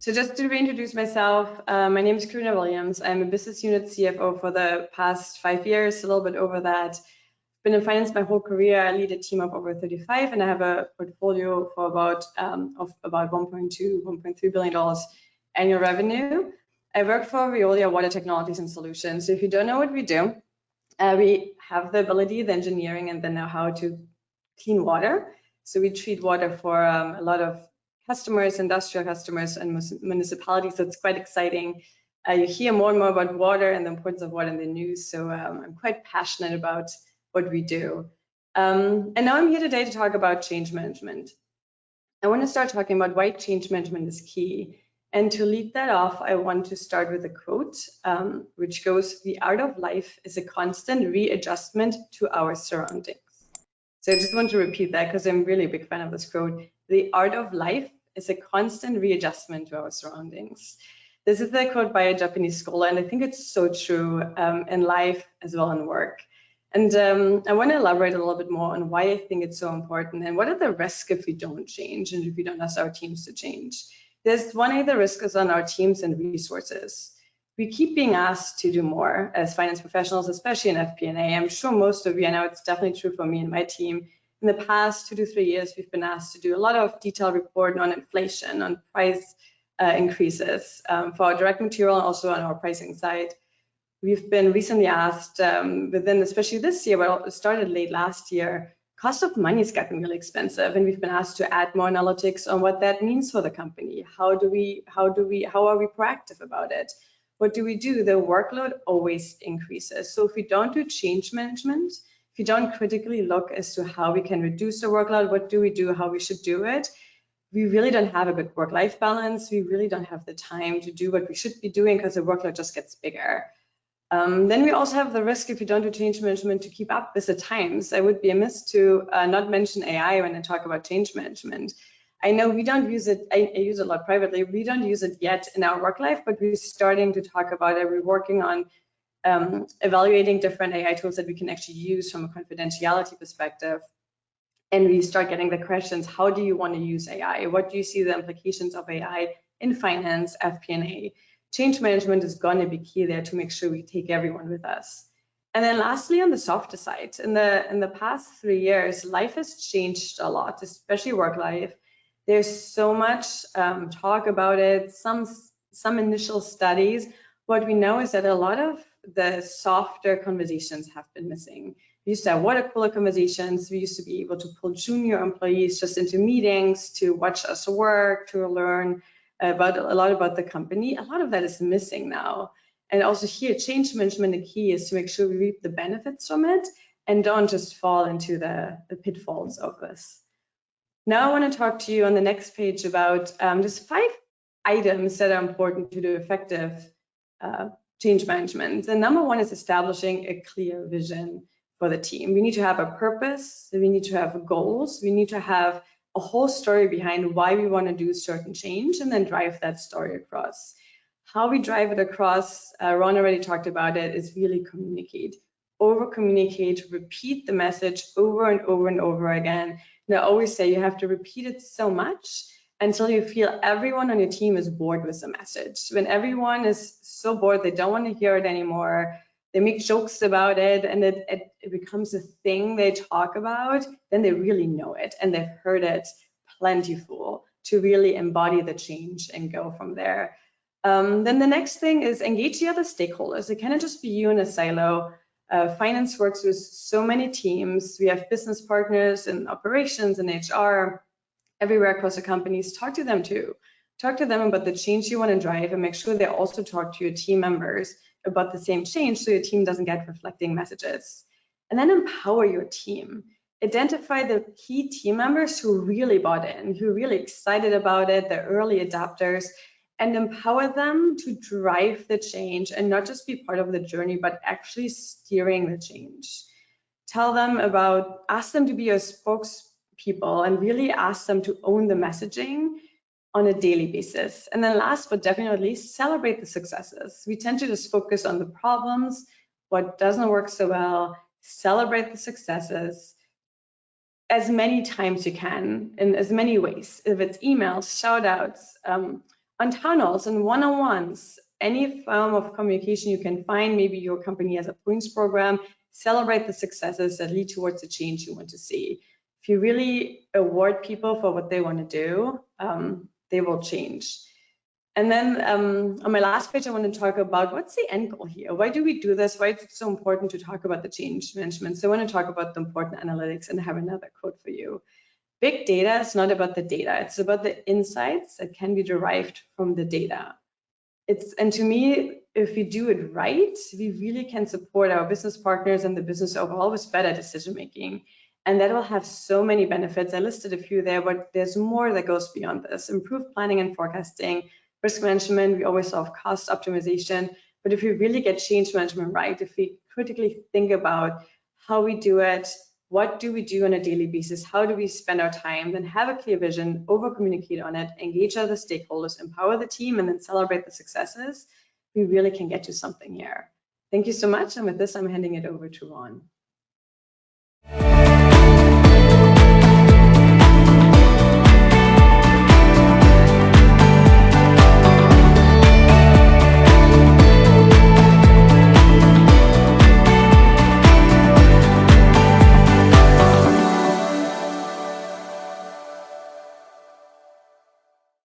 So just to reintroduce myself, my name is Karina Williams. I'm a business unit CFO for the past 5 years, a little bit over that. Been in finance my whole career. I lead a team of over 35, and I have a portfolio for about 1.3 billion dollars annual revenue. I work for Veolia Water Technologies and Solutions. So if you don't know what we do, we have the ability, the engineering, and the know-how to clean water. So we treat water for a lot of customers, industrial customers, and municipalities. So it's quite exciting. You hear more and more about water and the importance of water in the news. So I'm quite passionate about what we do. And now I'm here today to talk about change management. I want to start talking about why change management is key. And to lead that off, I want to start with a quote, which goes, "The art of life is a constant readjustment to our surroundings." So I just want to repeat that because I'm really a big fan of this quote. The art of life is a constant readjustment to our surroundings. This is a quote by a Japanese scholar, and I think it's so true in life as well in work. And I want to elaborate a little bit more on why I think it's so important and what are the risks if we don't change and if we don't ask our teams to change. There's one of the risks on our teams and resources. We keep being asked to do more as finance professionals, especially in FP&A. I'm sure most of you, I know it's definitely true for me and my team. In the past 2 to 3 years, we've been asked to do a lot of detailed reporting on inflation, on price increases for our direct material and also on our pricing side. We've been recently asked within, especially this year, but it started late last year, cost of money is getting really expensive, and we've been asked to add more analytics on what that means for the company. How are we proactive about it? What do we do? The workload always increases. So if we don't do change management, if you don't critically look as to how we can reduce the workload, what do we do, how we should do it, we really don't have a good work-life balance. We really don't have the time to do what we should be doing because the workload just gets bigger. Then we also have the risk, if you don't do change management, to keep up with the times. I would be amiss to not mention AI when I talk about change management. I know we don't use it, I use it a lot privately, we don't use it yet in our work life, but we're starting to talk about it. We're working on evaluating different AI tools that we can actually use from a confidentiality perspective. And we start getting the questions, how do you want to use AI? What do you see the implications of AI in finance, FP&A? Change management is going to be key there to make sure we take everyone with us. And then lastly, on the softer side, in the past 3 years, life has changed a lot, especially work life. There's so much talk about it, some initial studies. What we know is that a lot of the softer conversations have been missing. We used to have water cooler conversations. We used to be able to pull junior employees just into meetings to watch us work, to learn a lot about the company. A lot of that is missing now. And also here, change management, the key is to make sure we reap the benefits from it and don't just fall into the pitfalls of this. Now I want to talk to you on the next page about just 5 items that are important to do effective change management. The number one is establishing a clear vision for the team. We need to have a purpose, we need to have goals, we need to have a whole story behind why we want to do certain change and then drive that story across. How we drive it across, Ron already talked about it, is really communicate. Over communicate, repeat the message over and over and over again. And I always say you have to repeat it so much until you feel everyone on your team is bored with the message. When everyone is so bored, they don't want to hear it anymore, they make jokes about it, and it becomes a thing they talk about, then they really know it and they've heard it plentiful to really embody the change and go from there. Then the next thing is engage the other stakeholders. It cannot just be you in a silo. Finance works with so many teams. We have business partners in operations and HR everywhere across the companies. Talk to them too. Talk to them about the change you want to drive and make sure they also talk to your team members about the same change so your team doesn't get reflecting messages. And then empower your team. Identify the key team members who really bought in, who are really excited about it, the early adopters, and empower them to drive the change and not just be part of the journey, but actually steering the change. Tell them about, ask them to be your spokespeople and really ask them to own the messaging on a daily basis. And then last but definitely not least, celebrate the successes. We tend to just focus on the problems, what doesn't work so well. Celebrate the successes as many times you can in as many ways. If it's emails, shout outs, on town halls and one-on-ones, any form of communication you can find. Maybe your company has a points program. Celebrate the successes that lead towards the change you want to see. If you really award people for what they want to do, they will change. And then on my last page, I want to talk about what's the end goal here? Why do we do this? Why is it so important to talk about the change management? So I want to talk about the important analytics, and I have another quote for you. Big data is not about the data. It's about the insights that can be derived from the data. And to me, if we do it right, we really can support our business partners and the business overall with better decision making. And that will have so many benefits. I listed a few there, but there's more that goes beyond this. Improved planning and forecasting, risk management, we always solve cost optimization. But if we really get change management right, if we critically think about how we do it, what do we do on a daily basis, how do we spend our time, then have a clear vision, over communicate on it, engage other stakeholders, empower the team, and then celebrate the successes, we really can get to something here. Thank you so much. And with this, I'm handing it over to Ron.